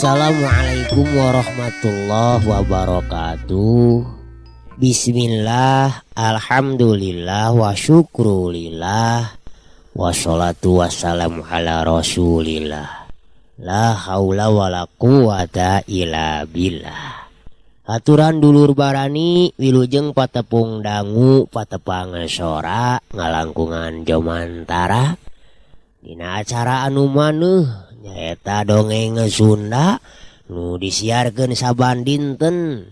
Assalamualaikum warahmatullahi wabarakatuh. Bismillah, alhamdulillah, wa syukrulillah, wassalatu wassalamu ala rasulillah. La haula wa la quwata illa billah. Aturan dulur barani wilujeng patepung dangu patepang sora ngalangkungan jomantara dina acara anu maneuh nyaeta dongeng Sunda nu disiarkeun saban dinten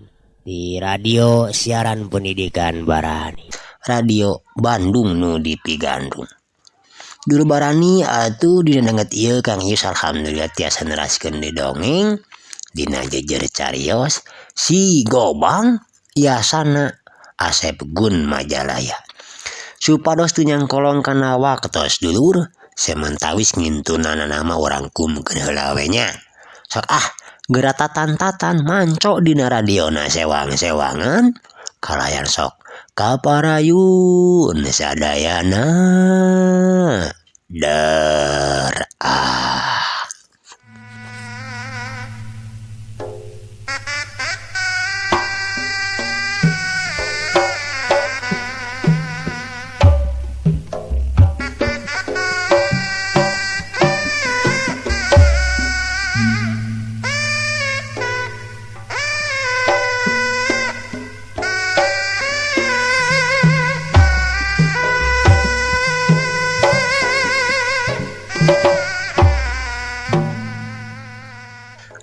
di radio siaran pendidikan barani Radio Bandung nu di Pigandung. Dulur barani atuh dina danget ieu Kang Yus alhamdulillah tiasa neraskeun di dongeng dina jejer carios Si Gobang Yasana Asep Gun Majalaya. Supados teu nyangkolong kana waktos dulur sementawis ngintunana nama orang kumkeun heula we nya. Sok geratatan-tatan manco dina radiona sewang-sewangan kalayan sok kaparayun sadayana der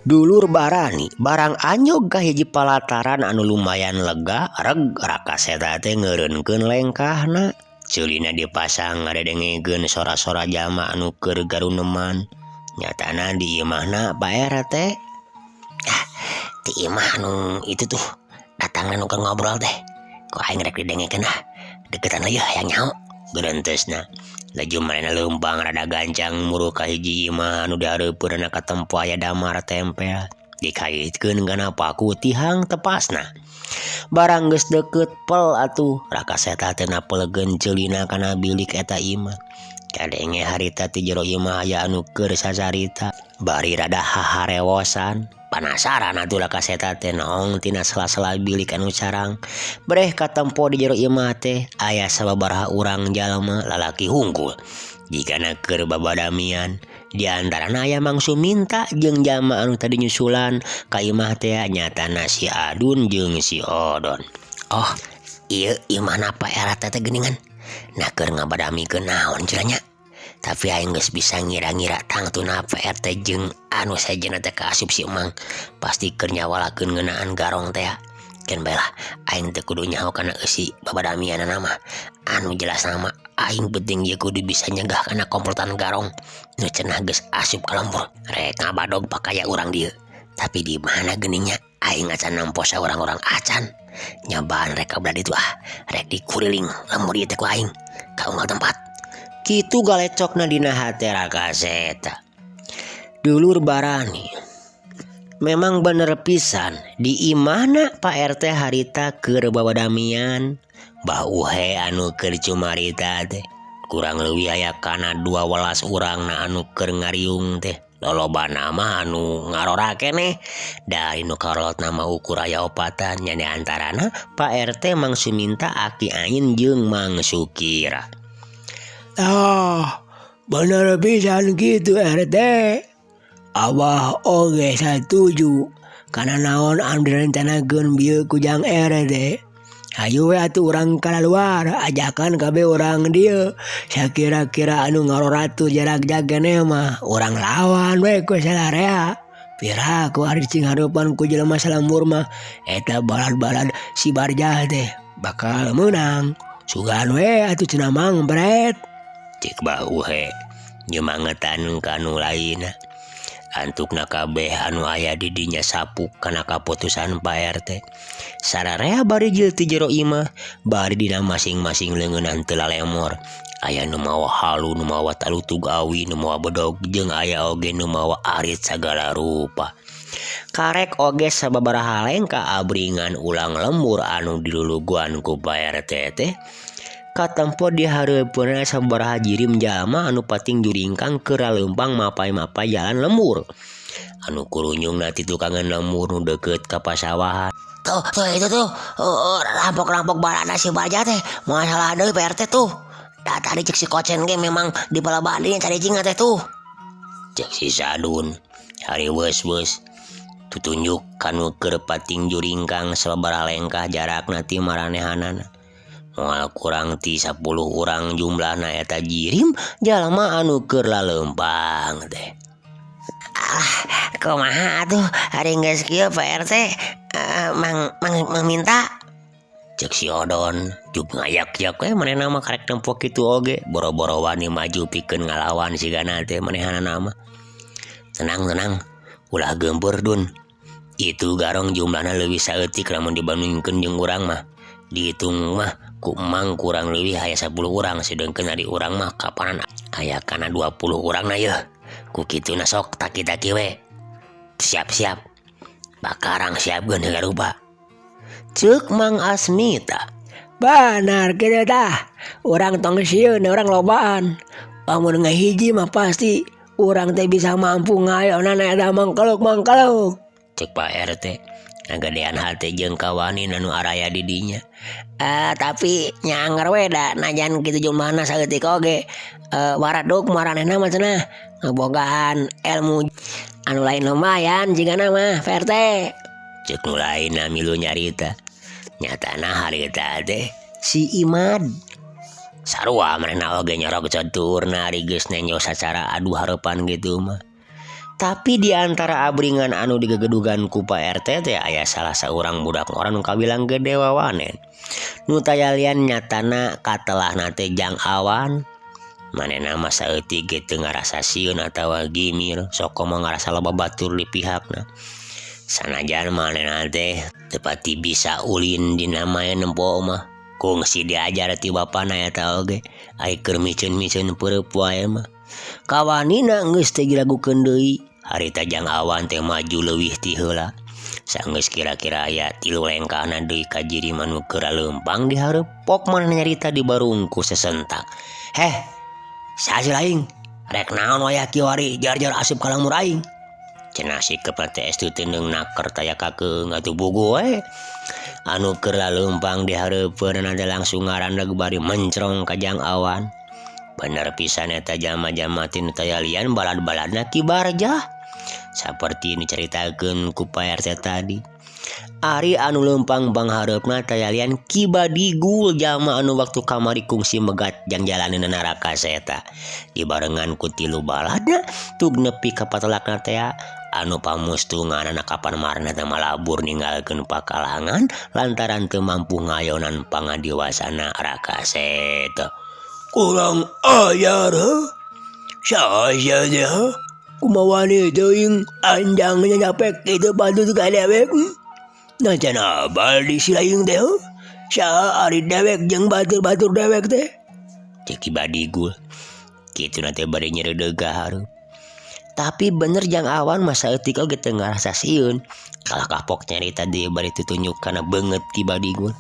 Dulur barani barang anyog ka hiji palataran anu lumayan lega reg rakaseta teh ngeureunkeun lengkahna ceulina dipasang ngadedengekeun sora-sora jama anu keur garuneman nyatana di imahna Pak RT ti imah anu itu tuh datang anu keur ngobrol teh kok aing rek didengekeun deketan leuh hayang nyaho geurentesna laju manehna leumpang rada gancang muruh ka hiji imah anu dihareupeun ka tempo aya damar tempel dikaitkeun kana paku tihang tepasna. Barang geus deukeut pel atuh rakaseta teh napelegeun ceulina kana bilik eta imah. Kadenge harita ti jero imah aya anu keur sacarita bari rada haharewosan. Panasaran atuh rakaseta teh naong tina sela-sela bilik anu carang. Breh katempo di jero imah teh aya sababaraha urang jalma lalaki hungkul. Jikana keur babadamian di antarana aya Mang Suminta jeung jalma anu tadi nyusulan ka imah teh nyatana si Adun jeung si Odon. Oh, ieu imahna Pak RT teh geuningan. Nah keur ngabadamikeun naon cenah nya. Tapi aing geus bisa ngira-ngira tangtuna Pak RT jeung anu sajenna teh kaasup si Emang pasti keur nyawalakeun ngeunaan garong teh. Keun bae lah aing teh kudu nyaho kana eusi babadamianna mah. Anu jelas nama aing penting ye kudu bisa nyegah kana komplotan garong nu cenah geus asup ka lembur rek ngabadog pakaya urang dieu. Tapi di mana geuningnya aing acan nampo saurang-urang acan nyabaan rek kabda ditu rek dikuriling lembur ieu teh ku aing ka unggal tempat. Kitu galecokna dina hate rakaseta. Dulur barani memang bener pisan di imahna Pak RT harita keur babadamian bauhe anu keur cumarita teh kurang leuwih aya kana 12 urangna anu keur ngariung teh lolobana mah anu ngarora keneh da anu karolot nama ukur aya opatan nya antarana Pak RT Mang Suminta Aki Ain jeung Mang Sukira. Bener pisan gitu RT. Abah oge satuju kana naon anu direncanakeun bieu ku Jang RT. Hayu we atuh urang kalaluar ajakan kabeh urang dieu. Sakira-kira anu ngaroratu jarak jageneh mah urang lawan we ku salarea. Piraku ari cing harapan ku jelema salambur mah eta balad-balad si Barjah teh bakal menang. Sugan we atuh cenah mang bret. Cik bau he nyemangetan kanu lain. Antukna kabeh anu aya di dinya sapuk kana kaputusan Pak RT. Sararea bari jil ti jero imah, bari dina masing-masing leungeunan teu lalemor. Aya nu mawa halu, nu mawa talutug awi, nu mawa bedog, jeung aya oge nu mawa arit sagala rupa. Karek oge sababaraha lengka abringan ulang lembur anu diluluguan ku Pak RT teh. Katempo di hareupeuna sabaraha jirim jalma anu pating juringkang keur leumpang mapai-mapai jalan lembur. Anu kurunyungna ti tukangan lembur nu deukeut ka pasawahan. Tuh itu tuh rampok-rampok balana si Barjah teh masalah deui Pak RT tuh. Da tadi cek si Kocen ge memang di bala bali cari jinga teh tuh. Cek si Sadun hari weus-weus tutunjuk kanu keur pating juringkang sababaraha lengkah jarakna ti maranehanana. Moal kurang ti 10 urang jumlahna eta jirim jalma anu keur laleumpang teh. Kumaha atuh hari geus kieu Pak RT mang minta. Cek si Odon juk ngayak-yak we manehna mah karek nempo kitu oge boro-boro wani maju pikeun ngalawan sigana teh manehanana mah. Tenang ulah geumpeur Dun. Itu garong jumlahna leuwih saeutik lamun dibandingkeun jeung urang mah. Dihitung mah ku emang kurang leuwih aya 10 urang sedengkeun ari urang mah kapanan aya kana 20 urang na yeuh. Ku kituna sok taki-taki we. Siap-siap. Bakarang siapkeun heula rupa. Ceuk Mang Asmita. Benar kitu tah. Urang tong sieun urang lobaan. Lamun ngahiji mah pasti urang teh bisa mampu ngayonana eta mangkeluk. Cek Pak RT. Ngagedean hate jeung kawanin anu araya di dinya. Tapi nyanger we da najan kitu jumlahna saeutik oge. Waraduk maranehna mah cenah ngebogaan ilmu anu lain lumayan jigana mah Pak RT. Cek nu lain milu nyarita. Nyatana harita teh si Imad. Sarua manehna oge nyorog caturna ari geus nenyo sacara adu harapan gitu mah. Tapi di antara abringan anu digegedugan ku Pak RT teh aya salah saurang budak orang nu kabilang gede wawanen. Nu tayalian nyatana katelahna teh Jang Awan. Manehna mah saeutik ge teu ngarasa sieun atawa gimir, sok mah ngarasa loba batur di pihakna. Sanajan manehna teh teu pati bisa ulin dina mae nempo mah. Kungsi diajar ti bapana eta oge, ai keur miceun-miceun peureup wae mah. Kawanina geus teh diragukeun deui. Harita Jang Awan teh maju leuwih ti heula. Sanggeus kira-kira aya 3 lengkahna deui ka jirim anu keur leumpang di hareup. Pok maneh nyarita dibarungku sesentak. Heh, saha aing? Rek naon wayah kieu ari jar-jar asup ka lamur aing? Cenah sikep teh estu teundeung naker taya kakeung atuh bugu we. Anu keur leumpang di hareupeun teh langsung ngarandeg bari mencrong ka Jang Awan. Bener pisan eta jalma-jalma tinu tayalian balad-baladna Ki Barjah. Saperti dicaritakeun ku Pak RT tadi. Ari anu leumpang bang hareupna tayalian Ki Badigul jalma anu waktu kamari kungsi megat jang jalaneun neraka eta. Dibarengan ku 3 baladna tug nepi ka patelakna teh anu pamustunganna kapan marana teh malabur ninggalkeun pakalangan lantaran teu mampu ngayonan pangadiwasana raka eta. Kurang ayar saha teh kumawane teuing anjangnya nyapek kitu patut ka dewek. Najan abal di silaing teh saha ari dewek jeung batur-batur dewek teh. Cek Ki Badigul. Kituna teh bari nyereudeg ka hareup. Tapi bener Jang Awan mah saeutik oge teu ngarasa sieun. Kalah kapok nyarita deui bari tutunjuk kana beungeut Ki Badigul.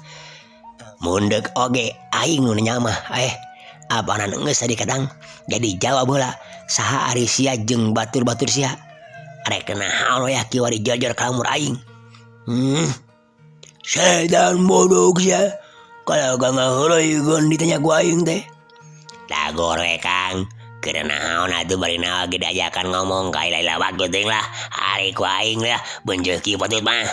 Mundek oge aing nu nya mah abanan geus tadi kadang jadi jawab heula saha ari sia jeung batur-batur sia. Rek naon we kieu ari jar-jar ka lamur aing. Sedan bodoh sia. Kalau gak ngaheureuykeun ditanya ku aing teh. Dagor we Kang. Keur naon atuh bari naon ge diajakan ngomong ka ila-ila bagus teuing lah. Ari ku aing lah beunjeuh kieu patut mah.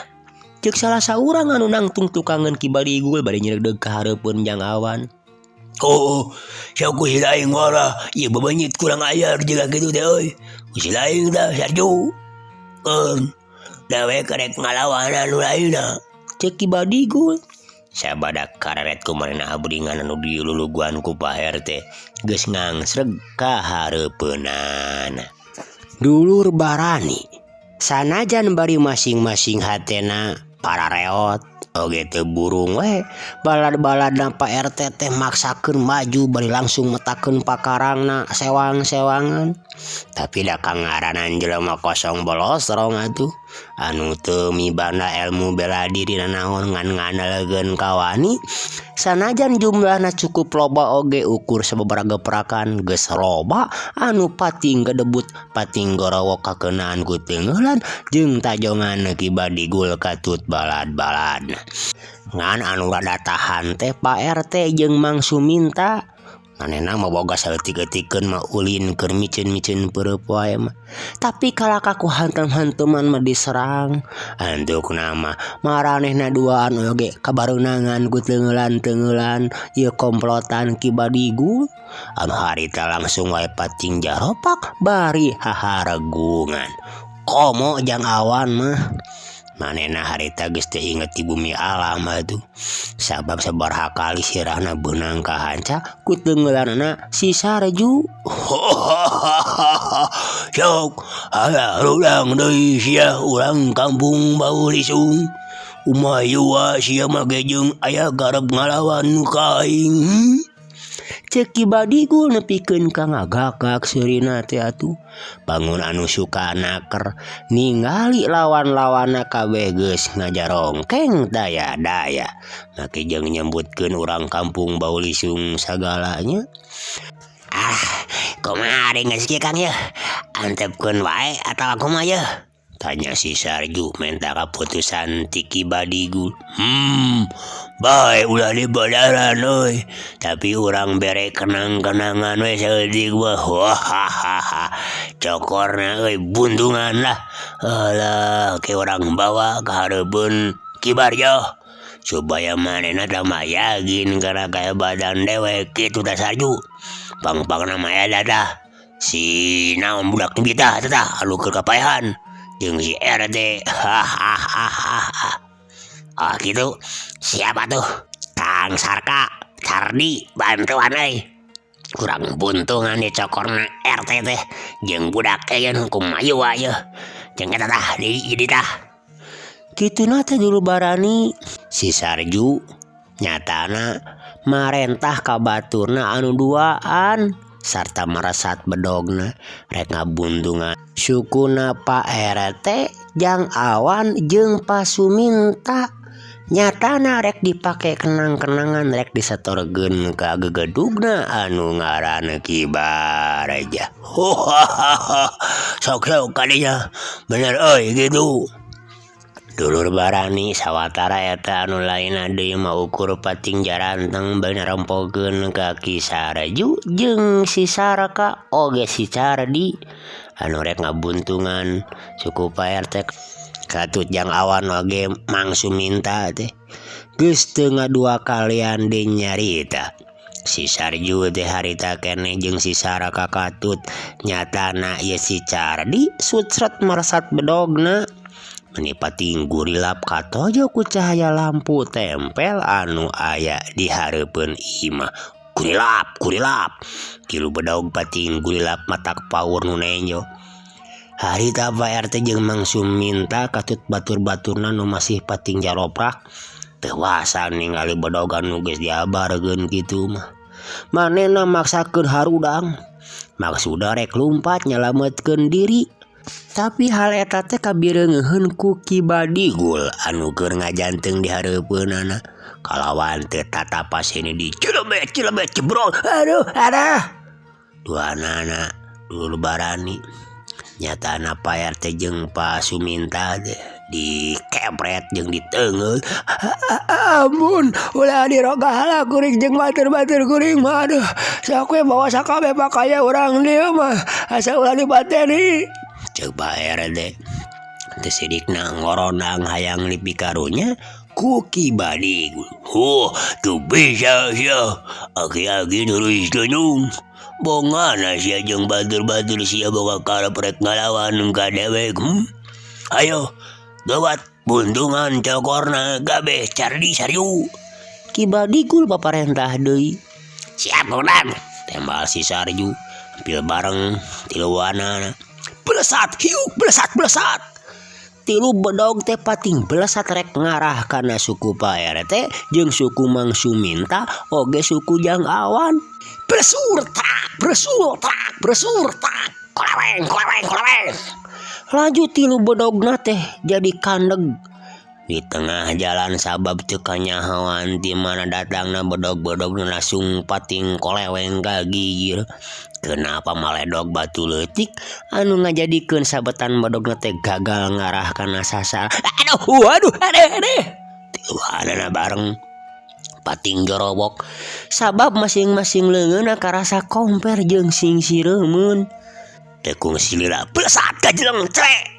Ceuk salah saurang anu nangtung tukangan Ki Badigul bari nyereudeg ka hareupeun Jang Awan. Oh, siapa si lain wala, iya bebenyit kurang ayar juga gitu teh, oi. Si lain dah sarjo. dewek kerek ngalawan anu lainna. Cek Ki Badigul. Sabadak kareret kumarena abringan anu diluluguan ku Pak RT geus ngangsreg ka hareupeunana. Dulur Barani sanajan bari masing-masing hatena parareot oge teu burung we balad-baladna Pak RT teh maksakeun maju bari langsung metakeun pakarangna sewang-sewangan. Tapi da kangaranan jelema kosong bolosrong atuh anu teu mibanda ilmu bela diri naon ngan ngandalkeun kawani. Sanajan jumlahna cukup loba oge ukur sababaraha geprakan geus loba anu pating gedebut pating gorowo kakeunaan ku teungeulan jeung tajongan Ki Badigul katut balad-balad. Ngan anu rada tahan teh Pak RT jeung Mang Suminta. Manehna mah boga saleutik-eutikeun mah ulin keur micen-micen peureup wae mah. Tapi kalaka ku hantem-hanteman mah diserang. Antukna mah maranehna duaan oge kabareunangan ku teungeulan-teungeulan ieu komplotan Ki Badigul. Anu harita langsung wae pating jaropak bari haharegungan. Komo jang awan mah. Manehna harita geus teu inget di bumi alam atuh. Sabab sabaraha kali sirahna beunang kahanca ku teungeulanna si Sarju. Sok aya urang deui sia urang kampung Baulisung. Umayua sia mah ge jeung aya garep ngalawan ka aing. Cek Ki Badigul nepikeun ka ngagagak seurina teh atuh. Bangun anu suka naker ningali lawan-lawanna kabeh geus ngajarongkeng daya-daya. Make jeung nyambutkeun urang kampung Baulisung sagalanya. Kumaha ari geus kieu Kang ye? Antepkeun wae atawa kumaha ye? Tanya si Sarju minta keputusan ti Ki Badigul. Bae ulah dibadaran euy. Tapi urang bere kenang-kenangan we saeutik mah. Cokorna euy buntungan lah. Alah ke urang bawa ka hareupeun Ki Barjo. Supaya manehna tah mayagin kana kahebatan dewek kitu tah Sarju. Pang-pangna mah eta tah. Si naon budak kita tah anu keur kapaehan. Jeung si RT. Oh gitu. Siapa tuh? Kang Sarka, Cardi, bantuan euy. Kurang buntungan di cokorna RT teh jeung budak eyeun kumaha ye. Jeung eta tah di tah. Kituna teh dulu Barani si Sarju nyatana marentah ka baturna anu duaan sarta meresat bedogna rek ngabuntungan sukuna Pak RT jang awan jeung Pak Suminta. Nyatana rek dipake kenang-kenangan rek disetorkeun ka gegedugna anu ngaranna Ki Baraja. Sok kadinya bener euy gitu. Dulur Barani sawatara eta anu lainna deui mah ukur pating jaranteng bener rempokeun ka Ki Sarju jeung si Sarka oge si Cardi anu rek ngabuntungan suku Pak RT katut jang awan oge Mang Suminta teh geus teu ngadua kalian deui nyarita. Si Sarju teh harita keneh jeung si Sarka katut nyatana ieu si Cardi sutsret meresat bedogna. Pating gurilap katojo ku cahaya lampu tempel anu aya di hareupeun imah. Kurilap. Kilu bedaug pating gurilap matak paur nu nenjo. Harita Pak RT jeung Mang Suminta katut batur-baturna nu masih pating jaroprak. Teu wasa ningali bedogan nu geus diabarkeun kitu mah. Manehna maksakeun harudang. Maksudna rek lumpat nyalametkeun diri. Tapi hal eta teh kabireungeun ku Ki Badigul anu keur ngajanteng di hareupeunana. Kalawan teu tatapasna di cilebet cebrol. Aduh. Duanana Dulur Barani. Nyatana Pak RT jeung Pak Suminta teh dikepret jeung diteungeul. Ampun, ulah dirogala kuring jeung batur-batur kuring mah. Aduh, sok we bawa sakabeh pakaya urang dieu mah. Asa ulah dipateni. Cek Pak RT teu sidikna ngoronang hayang lipikarunya ku Ki Badigul. Tuh bisa sia. Aki-aki nulis geunung. Bongana sia jeung batur-batur sia boga karep rek ngalawan ka dewek. Ayo gawat buntungan cokorna gabe cardi sariu. Kibadigul paparentah deui. Siap komandan, tembal si Sarju. Pil bareng tiluanana. Belesat hiuk belesat. Tilu bedog teh pating belesat rek ngarah kana suku Pak RT jeung suku Mang Suminta oge suku Jang Awan. Bresur tak koleweng. Laju tilu bedogna teh jadi kandeg di tengah jalan sabab teu kanyahoan di mana datangna bedog-bedogna langsung pating koleweng gagir. Kenapa maledog batu leutik anu ngajadikeun sabetan bedogna teh gagal ngarah kana sasar. Aduh tiluanana bareng pating jorobok sabab masing-masing leungeunna karasa komper jeung sing sireumeuun. Tekung silira belesat ka jeleng cre.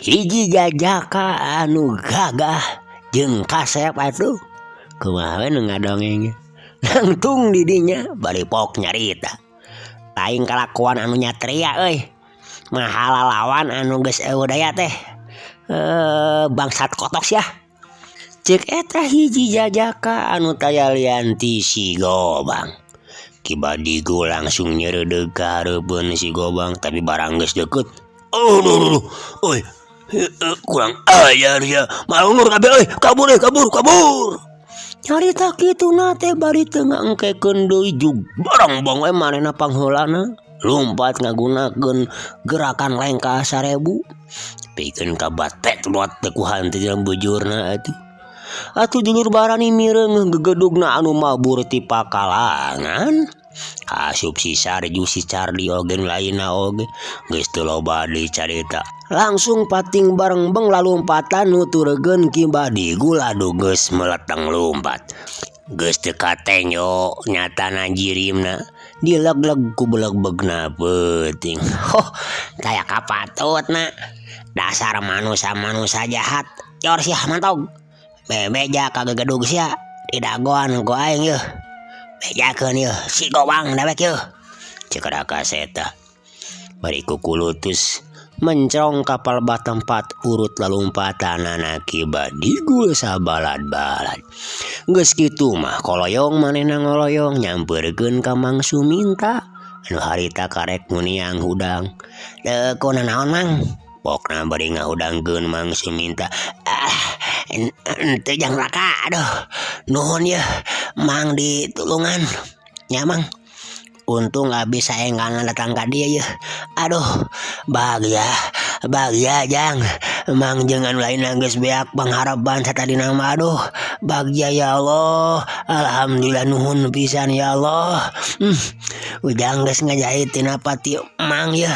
Hiji jajaka anu gagah jeung kasep atuh. Kumaha we nu ngadongeng. Nangtung di dinya bari pok nyarita. Lain kalakuan anu nyatria euy. Mahala lawan anu geus eudaya teh. Bangsat kotok sia. Ceuk eta hiji jajaka anu taya lian ti si Gobang. Kibadigu langsung nyeredeg ka hareupeun si Gobang tapi barang geus deukeut. Oi. Kurang ajar ya. Malunur kabeh euy, kabur. Carita kituna teh bari teu ngangkekeun deui jug barang bong we manehna pangheulana lumpat ngagunakeun gerakan lengkah 1000. Pikeun ka batet lot teh ku hanteu dalam bujurna atuh. Atuh dulur barani mireung gegedugna anu mabur ti pakalangan. Asup si Sarju si Cardi oge lainna oge geus teu loba deui carita. Langsung pating bareng beng lalumpatan nuturkeun Kibadigu adu geus meleteng lumpat. Geus teu katenyo nyatana jirimna dileg-leg ku beleg-begna peuting. Taya kapatutna dasar manusia jahat. Yor sia mantog. Bebeja ka gegedug sia didagoan ku aing yeuh. Bejakeun yeuh si Gobang dewek yeuh. Ceuk kaseta. Bari ku kulutus mencong kapal batempat urut lalumpatanana Kibadigu sabalad-balad. Geus kitu mah koloyong manehna ngoloyong nyampeurkeun ka Mang Suminta anu harita karek muniang hudang. Deukuna naon Mang? Pokna bari ngahudangkeun Mang Suminta. Ente jang raka aduh. Nuhun yeuh Mang ditulungan. Nya Mang. Untung abis saengan datang ka dieu yeuh. Aduh, bahagia jang. Mang jangan lain geus beak pangharapan satadina mah aduh. Bahagia ya Allah. Alhamdulillah nuhun pisan ya Allah. Ujang geus ngajahit tina pati Mang yeuh.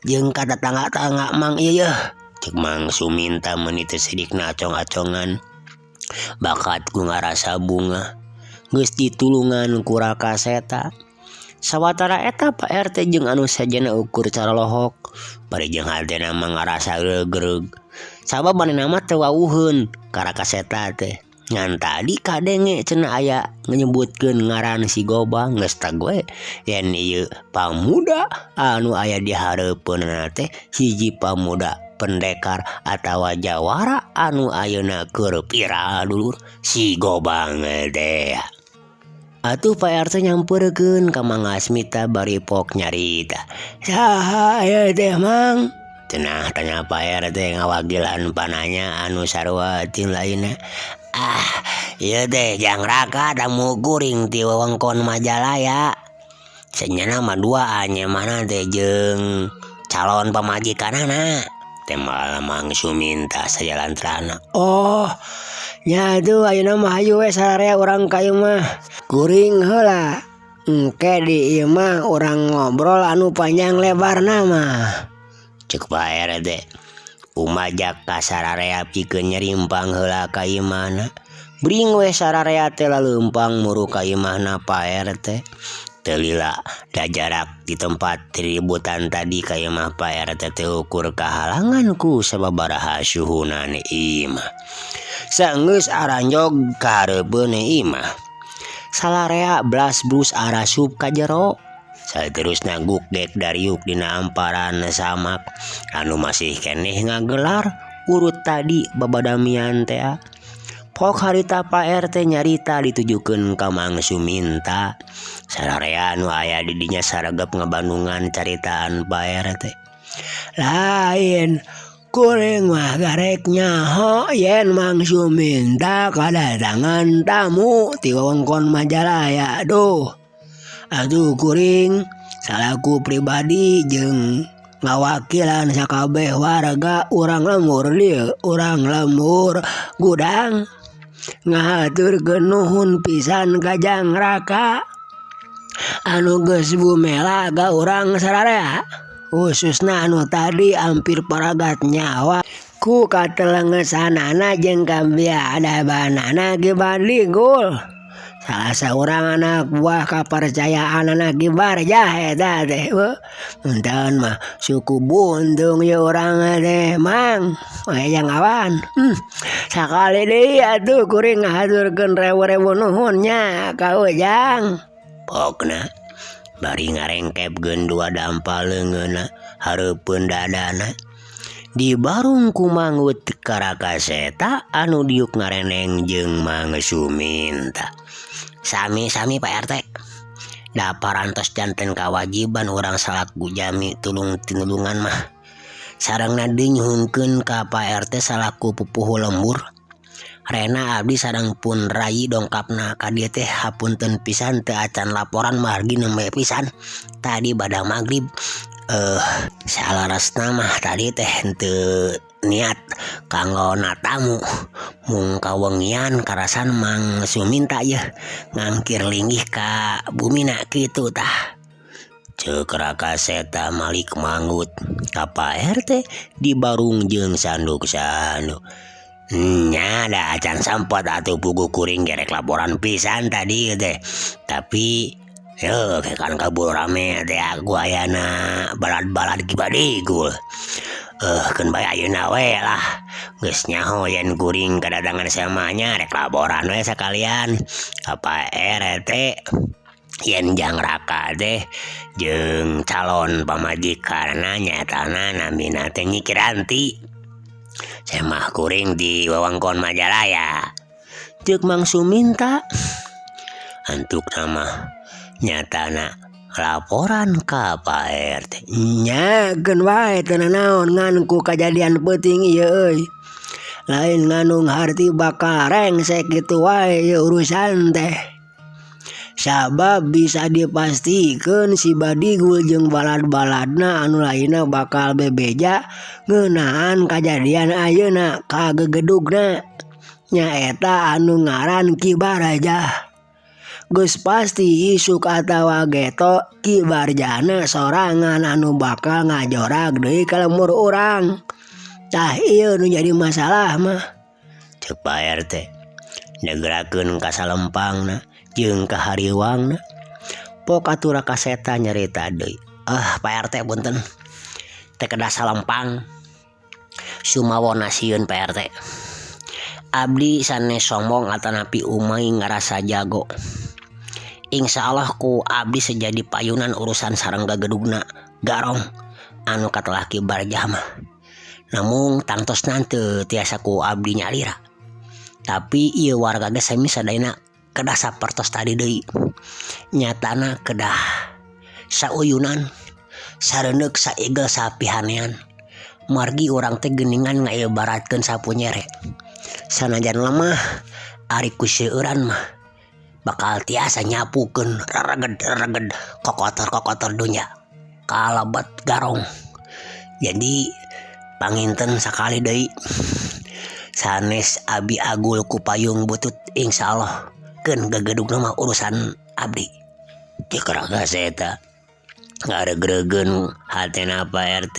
Jeung ka tetangga-tangga Mang ieu yeuh. Cek Mang Suminta meuni teu sidikna acong-acongan. Bakat ku ngarasa bunga. Geus ditulungan ku Rakaseta. Sawatara eta Pak RT jeung anu sajana ukur cara lohok bari jeung hatena mangarasa reug-reug sabab manehna mah teu wawuheun ka Rakaseta teh ngan tadi kadenge cenah aya nyebutkeun ngaran si Gobang geus tag we yen ieu pamuda anu aya di hareupeunna teh hiji pamuda pendekar atawa jawara anu ayeuna keur viral dulur si Gobang teh. Atuh Pak RT nyampeurkeun ka Mang Asmita bari pok nyarita. Saha aya teh Mang? Cenah tanya Pak RT ngawagilan pananya anu sarua tin lainna. Ieu teh Jang Raka tamu kuring ti wewengkon Majalaya. Senyana mah dua anya mana teh jeung calon pamajikanana. Tembal Mang Suminta sajalantrana. Oh, nya tuh ayeuna mah hayu we sararea urang ka ieu mah. Kuring heula. Engke di ieu mah urang ngobrol anu panjang lebarna mah. Ceuk Pak RT. Umajak ka sararea pikeun nyerimpang heula ka imahna. Bring we sararea teh laleumpang muru ka imahna Pak RT. Teu lila da jarak di tempat ributan tadi ka imah Pak RT teh ukur kahalangan ku sababaraha suhuna imah. Saenggeus aranjog ka hareupeun imah. Salarea blas brus arasup ka jero. Saterusna gukdek dariuk dina amparan samak anu masih keneh ngagelar urut tadi babadamian teh. Pok harita Pak RT nyarita ditujukeun ka Mang Suminta. Sararean aya di dinya saragep ngabandungan caritaan Pak RT. Lain kuring mah garek nyaho yen Mang Suminta kadatangan tamu ti wewengkon Majalaya. Atuh kuring salaku pribadi jeung ngawakilan sakabeh warga urang lembur dieu, urang lembur gudang ngahaturkeun nuhun pisan ka Jang Raka anu geus bumela ka urang sararea, khususna anu tadi hampir paragat nyawa ku katelengesanana jeung kabiadabanana ge badigul. Salah seorang anak buah kepercayaan anak Gibarjah eta teh. Muntahan mah suku buntung ya orang teh Mang. Yang awan. Sakali deui atuh kuring ngahaturkeun rewu-rewu nuhunnya ka Ujang. Pokna bari ngarengkepkeun dua dampal leungeunna hareupeun dadana. Di barung ku Mangut Karakaseta anu diuk ngareneng jeung Mang Suminta. Sami-sami Pak RT. Da parantos janten kawajiban urang salaku jami tulung-tinulungan mah. Sarengna deui nyuhunkeun ka Pak RT salaku pupuh lembur. Rena abdi sareng pun rai dongkapna ka dieu teh hapunten pisan teu acan laporan margi nembe pisan. Tadi badang magrib salarasna mah tadi teh henteu niat kanggo natamu mung kawengian karasan Mang Suminta ya ngangkir linggih ka bumina kitu tah. Ceuk Rakaseta Malik Mangut ka Pak RT di barung jeung sanduk-sanduk. Nya da acan sampot atuh pugu kuring gerek laporan pisan tadi teh. Tapi kan kabur rame teh aku ayana balad-balad kibadigul. Keun bae ayeuna we lah. Geus nyaho yen kuring kadatangan samanya rek laporan we sakalian ka Pak RT. Yen Jang Raka teh jeung calon pamajikanna nyatana namina teh Nyi Kiranti. Semah kuring di wewengkon Majalaya. Ceuk Mang Suminta. Antuk nama nyatana laporan ka Pak RT. Nya geun wae teu naon ngan ku kajadian peuting ieu euy. Lain nganu harti bakal rengsek kitu wae ieu urusan teh. Sabab bisa dipastikeun si Badigul jeung balad-baladna anu lainna bakal bebeja ngeunaan kajadian ayeuna ka gegedugna. Nyaeta anu ngaran Ki Barjah. Geus pasti isuk atawa geto Ki Barjana sorangan anu bakal ngajorak deui ka lemur urang. Tah ieu nu jadi masalah mah. Ceuk Pak RT negerakeun ka salempangna jeung ka hariwangna. Pok atuh Rakaseta nyarita deui. Pak RT punten. Teh kedah salempang. Sumawona sieun Pak RT. Abdi sanes sombong atanapi umay ngarasa jago. Insya Allah ku abdi sejadi payunan urusan sareng gagedugna garong anu katelah Ki Barjah mah. Namun tangtosna teu tiasa ku abdi nyalira. Tapi ieu warga ge sami sadayana kedah sapertos tadi deui. Nyatana kedah sauyunan sareundeuk saigel sapihanean. Margi urang teh geuningan ngaeubaratkeun sapunyere. Sanajan lemah ari ku seueuran mah bakal tiasa nyapukeun reged kokotor dunya kalebet garong. Jadi panginten sakali deui sanes abi agul ku payung butut insyaallah keun gegedugna mah urusan abdi. Ceuk Rakaseta ngaregregeun hatena Pak RT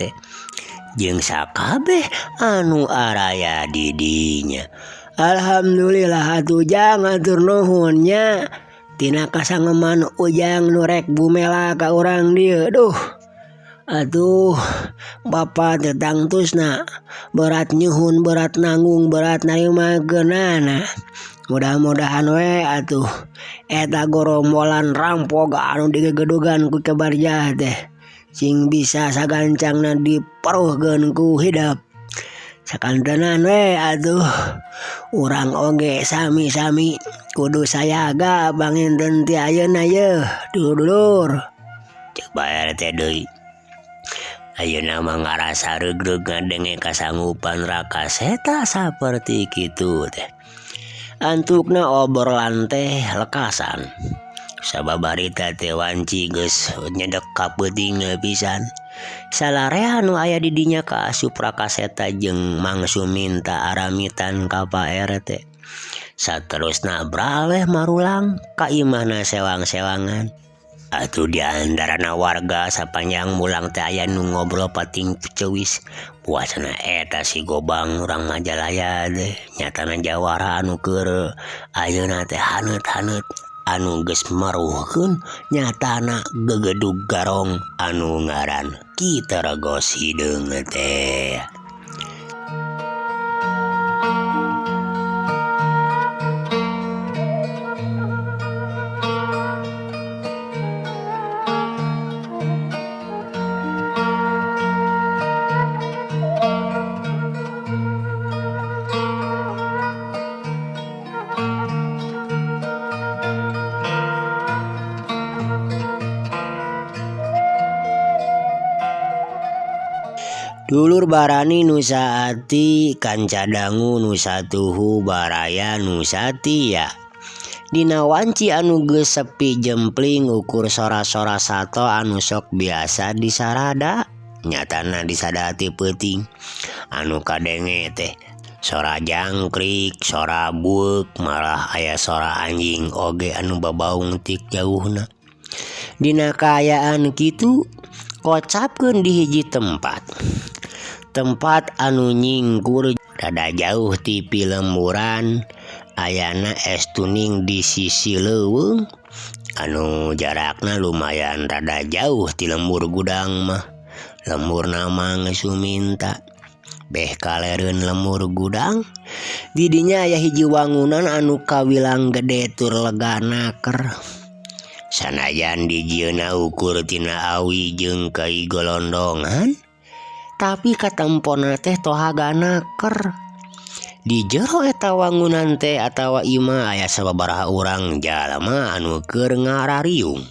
jeung sakabeh anu araya di dinya. Alhamdulillah atuh Jang atur nuhunnya tina kasangeman Ujang nu rek bumela ka urang dieu. Atuh Bapak teh tangtusna berat nyuhun, berat nanggung, berat narimageunana. Mudah-mudahan we atuh eta gorombolan rampok anu digegedugan ku Ki Barjah teh sing bisa sagancangna diparuhkeun ku hidup. sakantenan we atuh urang oge sami-sami kudu sayaga banginten ti ayeuna yeuh dulur-dulur. Cek Pak RT deui. Ayeuna mah ngarasa regreg ngadenge kasanggupan Raka Seta saperti kitu teh. Antukna obrolan teh lekasan. Sababarita teh wanci geus nyedek ka peutingna pisan. Salarea anu aya di dinya kaasup Raka Seta jeung Mang Suminta aramitan ka Pak RT. Saterusna braweh marulang ka imahna sewang-sewangan. Atuh di antarana warga sapanjang mulang teh aya nu ngobrol pating ceuwis. Puasana eta si Gobang urang Majalaya teh nyatana jawara anu keur ayeuna teh haneut-haneut anu geus maruhkeun nyatana gegedug garong anu ngaran Ki Tergos Hideung teh. Dulur barani nu saati kanca dangu nu satuhu baraya nu satia. Dina wanci anu geus sepi jempling ukur sora-sora sato anu sok biasa disarada. Nyatana disadati peuting anu kadenge teh sora jangkrik, sora buuk, malah aya sora anjing oge anu babaung tik jauhna. Dina kaayaan kitu kocapkeun di hiji tempat anu nyingkur rada jauh ti Pilemburan. Ayana es tuning di sisi leuweung anu jarakna lumayan rada jauh ti lembur gudang mah. Lemburna Mang Suminta. Beh kalereun lembur gudang di dinya aya hiji wangunan anu kawilang gede tur legana ker. Sanajan dijieuna ukur tina awi jeung kai golondongan, tapi katemponna teh tohagana ker. Di jero eta wangunan teh atawa imah aya sababaraha urang jalma anu keur ngarariung.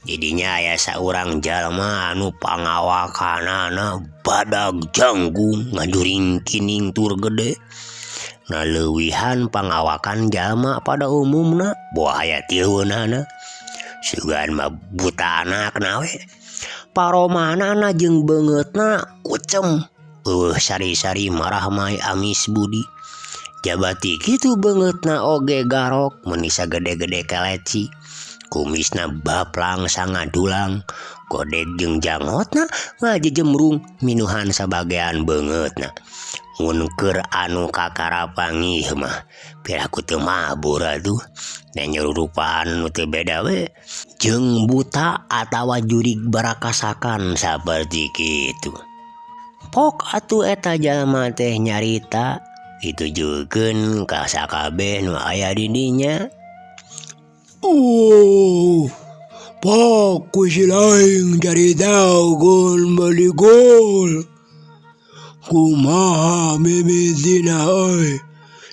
Didinya aya saurang jalma anu pangawakanana badag janggung ngajuring kining tur gede. Naleuwihan pangawakan jalma pada umumna boa aya tieueunana. Sugan mah buta anakna we. Paromanana jeung beungeutna kucem. Sari-sari marah mai amis budi. Jabati kitu beungeutna oge garok meuni sagede-gede keleci. Kumisna baplang sangadulang. Godeg jeung janghotna ngajejemrung minuhan sabagean beungeutna. Mun keur anu kakarapangih mah piraku teu mabur atuh. Da nyerupaan anu teu beda we jeung buta atawa jurig barakasakan saperti kitu. Pok atuh eta jalma teh nyarita ditujukeun ka sakabeh nu aya di dinya. Pok kusi laing carita gun baligol. Kumaha mimitina euy.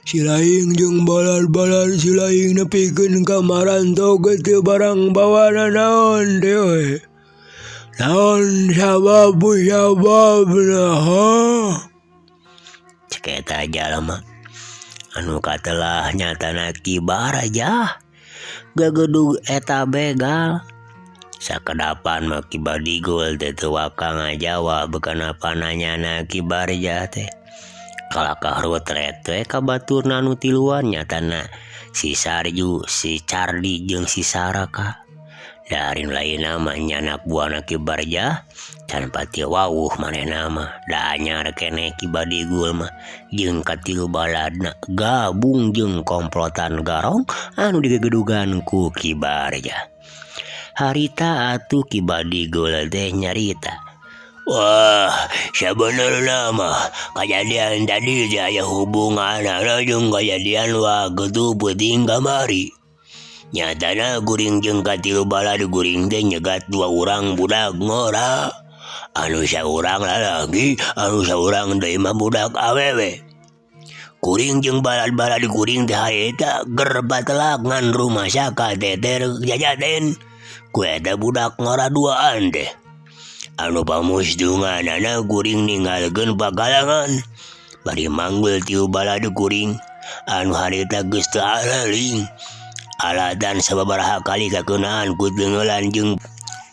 Si laing jeung balal-balal si laing nepikeun ka maranto ge teu barang bawana naon teh euy. Naon sababna Cek eta jalma anu katelah nyatana kibar aja. Gagedug eta begal. Sakedapan mah kibar digol teh teu waka ngajawab kenapa nanyana kibar ja teh. Kalakah rutret we ka baturna anu tiluan nyatana si Sarju, si Cardi jeung si Saraka. Dari lain nama nyanak buana kibar ja can pati wawuh manehna mah da anyar keneh kibar digul mah jeung katilu baladna gabung jeung komplotan garong anu digegedugan ku kibar ja. Harita atuh kibar digul teh nyarita. Wah, sabenerna mah kejadian tadi aya hubunganna jeung kejadian wagetu peuting kamari. Nyatana guring jeung katilu balad guring teh nyegat 2 urang budak ngora anu saurang lalaki anu saurang deui mah budak awewe. Kuring jeung balad-balad kuring teh eta ger batelak ngan rumah saka teter jajaten ku eta budak ngaraduaan teh. Anu pamusdunganana kuring ninggalkeun pakalangan bari manggul tiu balad kuring anu harita geus teu alaling alatan sababaraha kali kakeunaan ku teungelan jeung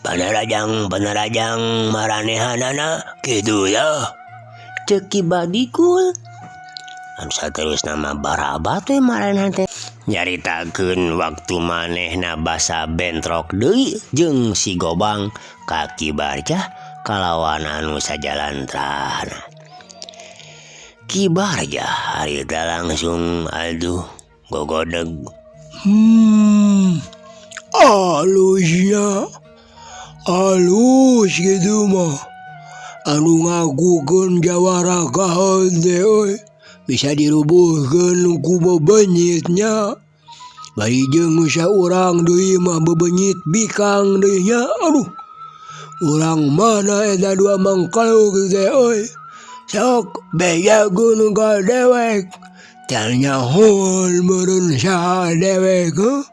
panarajang maranehanana kitu ya. Ceuk Ki Badigul. Anu saterusna mah baraba teh maranehan teh nyaritakeun waktu manehna basa bentrok deui jeung si Gobang ka Ki Barjah kalawan anu sajalantrahna. Ki Barjah harita langsung aduh gogodeg. Halusnya halus gitu mah anu ngagukeun jawara kaon teh euy bisa dirubuhkeun ku bebenyitnya bari jeung saurang deui mah bebenyit bikang deui nya. Aduh urang mana eta dua mangkaluk teh euy sok bejakeun ka dewek can nyahoan meureun saha dewek heuh.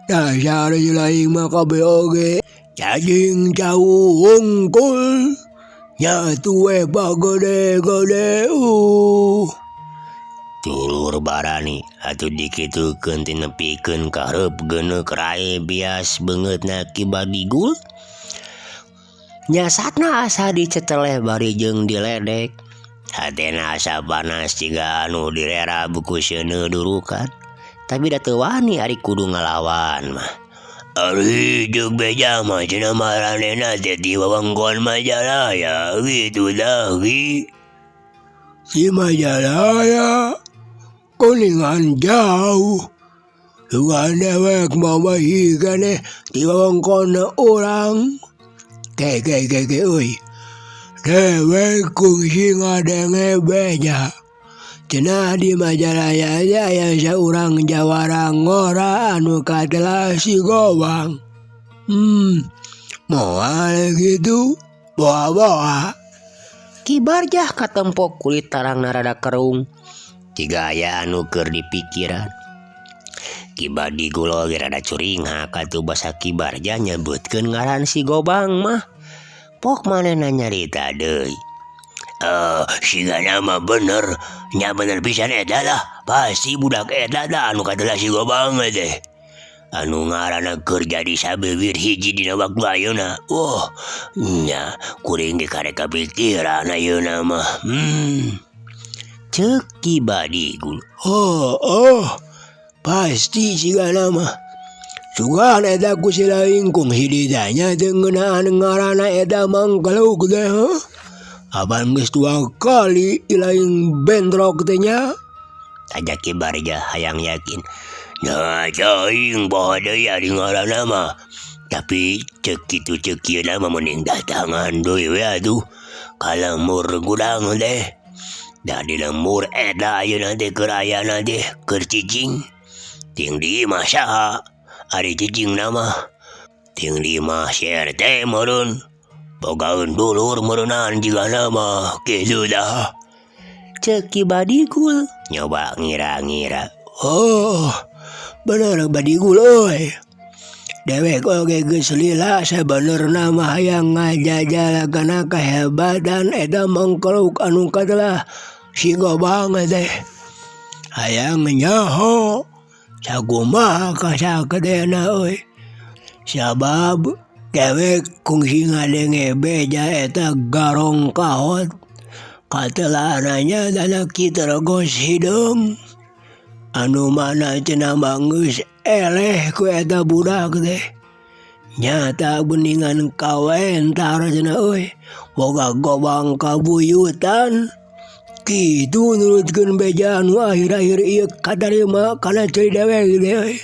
Dasar laing mah kabeh oge cacing cau hungkul nya tuwe bagede-gede Dulur Barani atuh dikitukeun ti nepikeun ka hareup geuneuh rae bias beungeutna Ki Badigul. Nyasatna asa diceteleh bari jeung diledek. Hatena asa panas ciga anu direra buku seuneu durukan. Tapi da teu wani ari kudu ngalawan mah. Ari jeung beja mah cenah maranehna teh di wewengkon Majalaya gitu dah Ki. Si Majalaya kuningan jauh dengan dewek mamahikan di wewengkon urang ke euy dewek kungsi ngadenge beja cenah di Majalaya aya saurang jawara ngora anu katelah si Gobang. Moal gitu boa-boa. Ki Barjah katempok kulit tarangna rada kerung. Tiga aya anu keur dipikiran. Ki Badigul oge rada curingha katu basa Ki Barjah nyebutkeun ngaran si Gobang mah. Pok manehna nyarita deui. Sigana mah bener, nya bener pisan eta lah. Pasti budak eta dah anu katelah si Gobang teh. Anu ngaranna keur jadi sabeuwir hiji dina waktu ayeuna. Nya kuring ge karek kapikiran ayeuna mah. Ceuk Ki Badigul. Pasti sigana mah. Sugan eta ku si laing kungsi ditanya teu ngeunaan ngaranna eta mangkaluk teh heuh. Aban geus 2 kali ilaing bentrok teh nya. Ajak Ki Barjah hayang yakin. Nah, cing poho deui ari ngaranna mah. Tapi ceuk kitu ceuk ieu mah mending datangan deui we atuh ka lemur gudang teh. Da di lemur eta ayeuna teh keur ayana teh keur cicing. Ting di mah saha? Ari cicingna mah. Ting di mah si RT meureun. Bogaeun dulur meureunan jigana mah kitu dah. Ceuk Ki Badigul nyoba ngira-ngira. Bener Badigul euy. Dewek oge geus lila sabenerna mah hayang ngajajalakeun kahebatan eta mangkaluk anu katelah si Gobang teh. Hayang nyaho sakumaha ka sakedena euy. Sabab dewek kungsi ngadenge beja eta garong kahot. Katelahna dana Ki Tergos Hideung. Anu mana cenah geus eleh ku eta budak teh. Nyata beningan kawentar cenah euy. Boga Gobang kabuyutan. Kitu nurutkeun beja anu akhir-akhir ieu katarima kana cai dewek teh euy.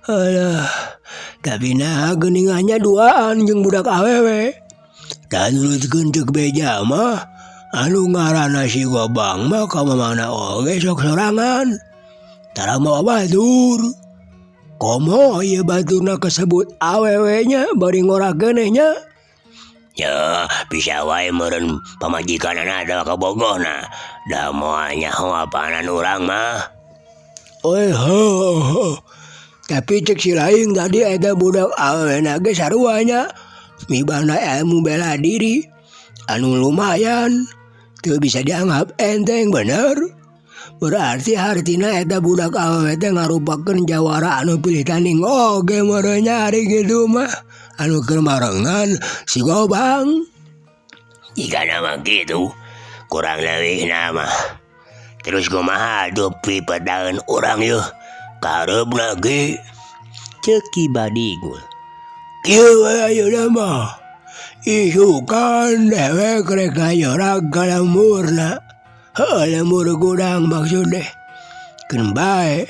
Alah, tapi nah geuningannya duaan jeung budak awewe. Da nurutkeun ceuk beja mah anu ngaranna si Gobang mah ka mamana oge sok sorangan. Tara mawa batur. Komo ieu baturna kesebut awewe nya bari ngorakeun nya. Ya bisa wae meureun pamajikanana teh ka bogohna. Da moal nyaho apaanan urang mah. Tapi cek si lain tadi ada budak awena ge saruanya mibana ilmu bela diri anu lumayan teu bisa dianggap enteng bener. Berarti hartina eta budak awewe teh ngarupakeun jawara anu pilih tanding oge meureun nyari gitu mah anu keur marengan si Gobang. Jika nama gitu kurang lebih nama. Terus kumaha atuh pipadaeun urang yeuh kareupna ge ceuk Ki Badigul. Kieu we ayeuna mah isukan dewek rek ngayorag ka lemurna. Lemur gudang maksud deh. Keun bae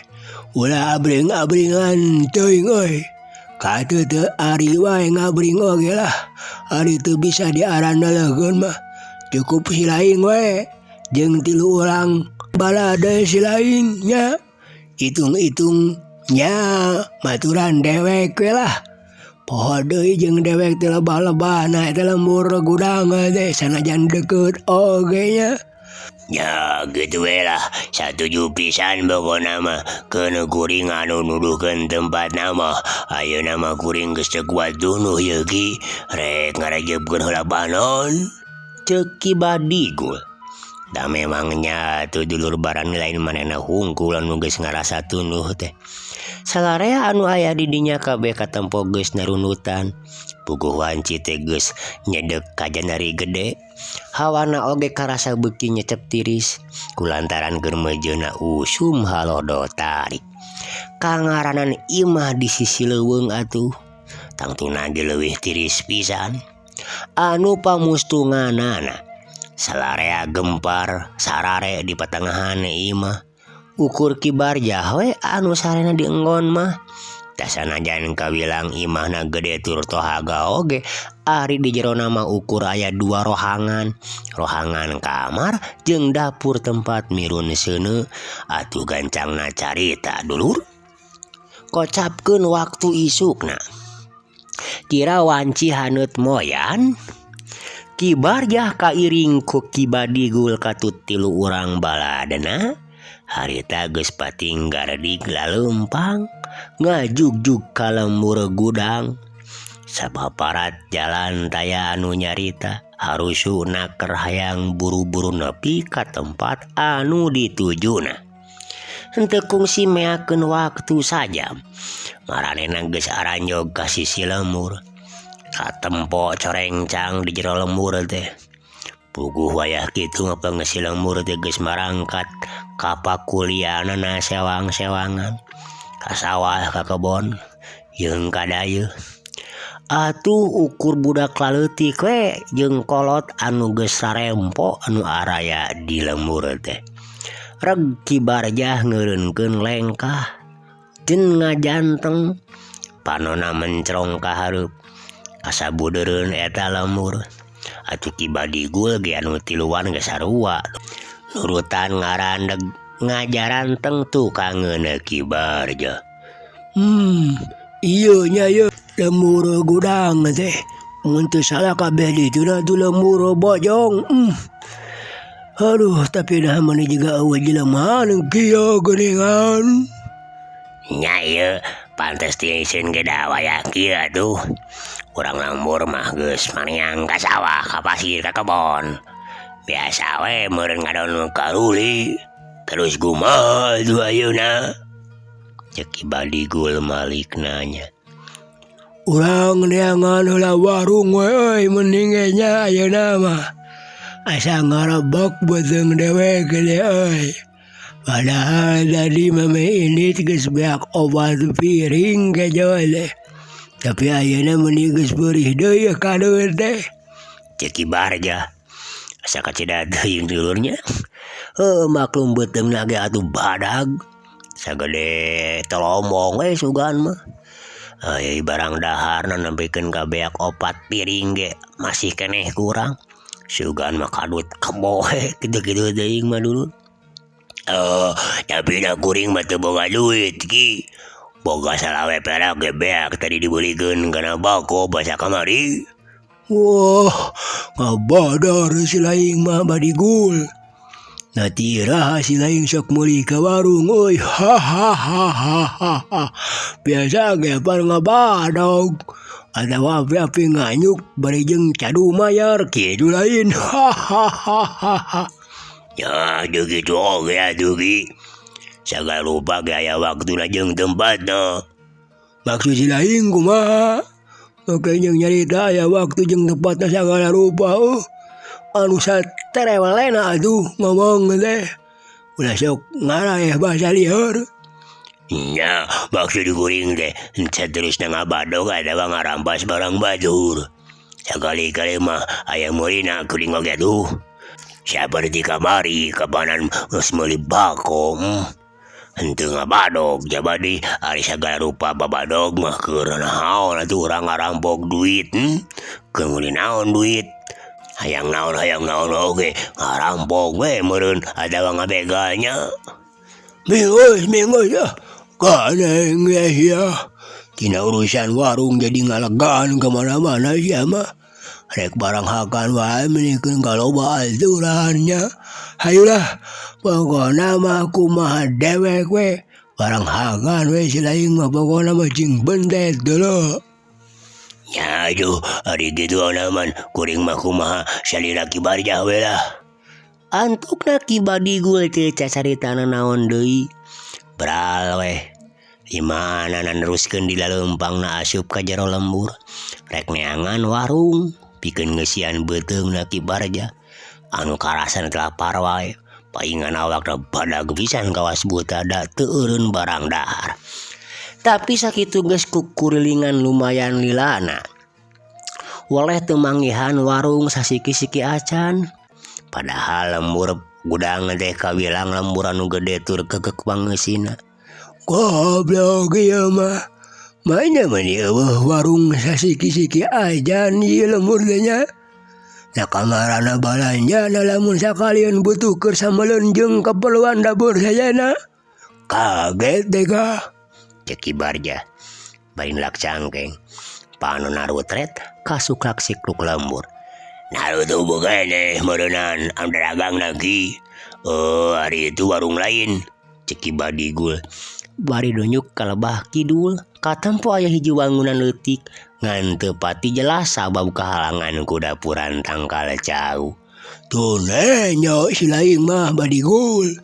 ulah abring-abringan teuing euy. Katu teu ari wae ngabring oge lah. Ari teu bisa diarandalekeun mah cukup si laing we jeung 3 urang balade si laing nya. Hitung-hitung nya maturan dewek we lah. Poho deui jeung dewek teu lebah-lebahna eta lemur gudang teh sanajan deukeut oge nya. Ya gitu we lah, satuju pisan pokona mah. Keun kuring anu nuduhkeun tempat nama. Ayeuna mah kuring geus teu kuat dunuh yeuh Ki. Rek ngarajeupkeun heula banon. Ceuk Ki Badigul. Da memangnya tuh dulur barani lain manehna hungkul anu geus ngarasa tunuh teh. Salarea anu aya di dinya kabeh katempo geus narunutan. Puguh wanci teh geus nyedek ka janari gede. Hawana oge karasa beuki nyecep tiris kulantaran keur mejeuna usum halodo tarik. Kangaranan imah di sisi leuweung atuh. Tangtuna ge leuwih tiris pisan. Anu pamustunganana salarea gempar sarare di patengahan imah. Ukur Ki Barjah we anu sarena dienggon mah. Tasanajan kawilang imahna gede tur tohaga oge, ari di jerona mah ukur aya 2 rohangan. Rohangan kamar jeung dapur tempat mirun seuneu. Atuh gancangna carita dulur. Kocapkeun waktu isukna. Kira wanci haneut moyan. Ki Barjah kairing ku Ki Badigul katut 3 urang baladena. Harita geus patinggar di laleumpang ngajugjug ka lembur gudang. Sapaparat jalan taya anu nyarita harusuna keur hayang buru-buru nepi ka tempat anu ditujuna. Henteu kungsi meakeun waktu saja. Maranehna geus aranjog ka sisi lembur. Katempo corencang di jero lembur teh. Puguh wayah kitu ngapengesi lembur teh geus marangkat ka pakuliahna sewang-sewangan. Ka sawah ka kebon jeung ka dayeuh. Atuh ukur budak laleutik we jeung kolot anu geus sarempo anu araya di lembur teh. Reg Ki Barjah ngeureunkeun lengkah jeung ngajanteng. Panonna mencrong ka hareup. Kasabudeureun eta lembur. Atuh Ki Badigul ge anu tiluan geus sarua. Nurutan ngarandeg ngajaranteng tukangeuna Ki Barjah. Ieu nya yeuh lemur gudang teh. Mun teu salah kabeh dituna tu lemur bojong. Aduh, tapi dah mana juga eueuh jelema anu kieu geuningan. Nya ieu pantes tieun ge da wayah kieu atuh. Urang lembur mah geus maniang ka sawah, ka pasir, ka kebon. Biasa we meureun ngadon karuli. Terus kumaha tuh ayeuna? Ceuk Ki Badigul malik nanya. Urang neangan heula warung we euy mending ge nya ayeuna mah. Asa ngarebek beuteung dewek ge euy. Padahal tadi mame ini geus beak obat piring ge jole. Tapi ayeuna mending geus beurih deui kadeut teh. Ceuk Ki Barjah. Asa kacida teuing dulurnya. Maklum beuteungna ge atuh badag. Sagede tolombong we sugan mah. Barang daharna nempikeun ka beak opat piring ge masih keneh kurang. Sugan mah kadut kebo we kitu-kitu teuing mah dulur. Tapi da kuring mah teu boga duit Ki. Boga salawe perak ge beak tadi dibelikeun kana bako basa kamari. Wah, ngabadar si laing mah badigul. Natira si laing sok meuli ka warung euy. Hahaha. Biasa ge pan ngabadog. Atawa api nganyuk bari jeung cadu mayar kitu lain. Hahaha. Ya gitu oge atuh Ki. Sagala rupa ge aya waktuna jeung tempatna. Maksud si laing kumaha? Oke jeung nyarita aya waktu jeung tempatna sagala rupa. Anu saterewelena atuh ngomong teh. Ulah sok ngarah bahasa lieur. Nya, maksud kuring teh saterusna ngabadog atawa ngarampas barang batur. Sakali-kali mah aya meulina kuring oge tuh. Saperti kamari kapanan geus meuli bako. Henteu ngabadog jabadi ari sagala rupa babadog mah keur naon atuh urang ngarampok duit. Keur meuli naon duit. Hayang naon oge ngarampok we meureun atawa ngabeganya. Mingos ya. Kaneng ya. Tina urusan warung jadi ngalegaan kemana-mana ya mah. Rek barang hakan wae menikeun kaloba aturannya. Hayulah, pokona mah kumaha dewek we. Barang hakan we si laing mah pokona mah cing bentet deuleu. Ya aduh, ari gitu naman kuring mah kumaha salira Ki Barjah we lah. Antukna Ki Badigul teu cacaritana naon deui. Bral we. Dimana neruskeun di laleumpangna asup ka jero lembur. Rek neangan warung pikeun ngeusian beuteungna Ki Barjah. Anu karasan kelapar wae. Paingan awakna badag pisan kawas buta da teu eureun barang dahar. Tapi sakitu geus kukurilingan lumayan lilana. Waleh teu manggihan warung sasiki-siki acan. Padahal lembur gudang teh kawilang lembur anu gede tur kekek pangeusina. Goblok ieu mah. Mainnya mani eueuh warung sasiki-siki ajan ieu lembur teh nya. Da kamarana balanja na lamun sakalian butuh keur sameuleun jeung keperluan dapur sajana. Kaget deh ka. Cek Ki Barjah. Bari nulak cangkeng. Panu narutret kasuklak sikluk lembur. Naru tubuh kene meureunan anu dagangna Ki. Hari itu warung lain. Cek Ki Badigul. Bari donyuk ka lebah kidul. Katempo aya hiji wangunan leutik. Ngan teu pati jelas sabab kahalangan ku dapuran tangkal cau. Tuh nya si laing mah Badigul.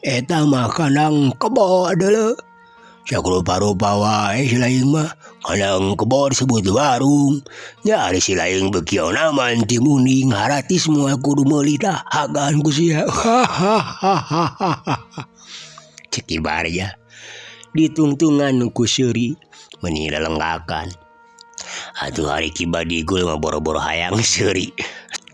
Eta mah kandang kebo deuleu. Sakurupa-rupa wae si laing mah kandang kebo disebut warung. Nya ari si laing beukieun aman ti munding harati semua kudu meuli tah hagaan ku sia. Cek Ki Barjah. Ditungtungan ku seuri meuni lelenggakan. Atuh hari Ki Badigul mah boro-boro hayang seuri.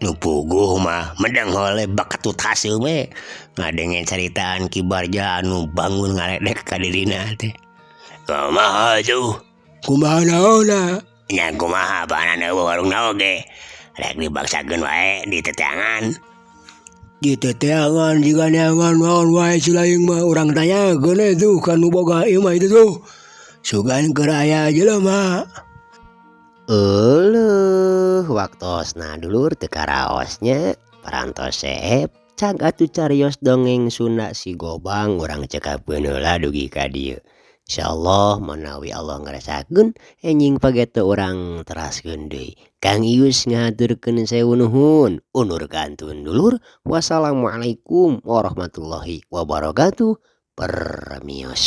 Nu puguh mah medeng oleh bakatut hasil we. Ngadengen caritaan Ki Barjah anu bangun ngaledek ka dirina teh. Kumaha tuh? Kumaha naonna? Nya kumaha panan eueuh warungna oge. Rek dibaksakeun wae di teteangan. Di teteangan jika neangan naon wae si laing mah urang tanyakeun tuh ka nu boga ieu mah itu tuh. Sugan keur aya jelema. Waktosna dulur teu karaosnya parantos seep cag atuh carios dongeng Sunda si Gobang urang cekapeun heula dugi ka dieu. Insyaallah manawi Allah ngarasakeun enjing pagete urang teraskeun deui. Kang Ius ngaturkeun sewu nuhun. Undur kantun dulur. Wassalamualaikum warahmatullahi wabarakatuh. Permios.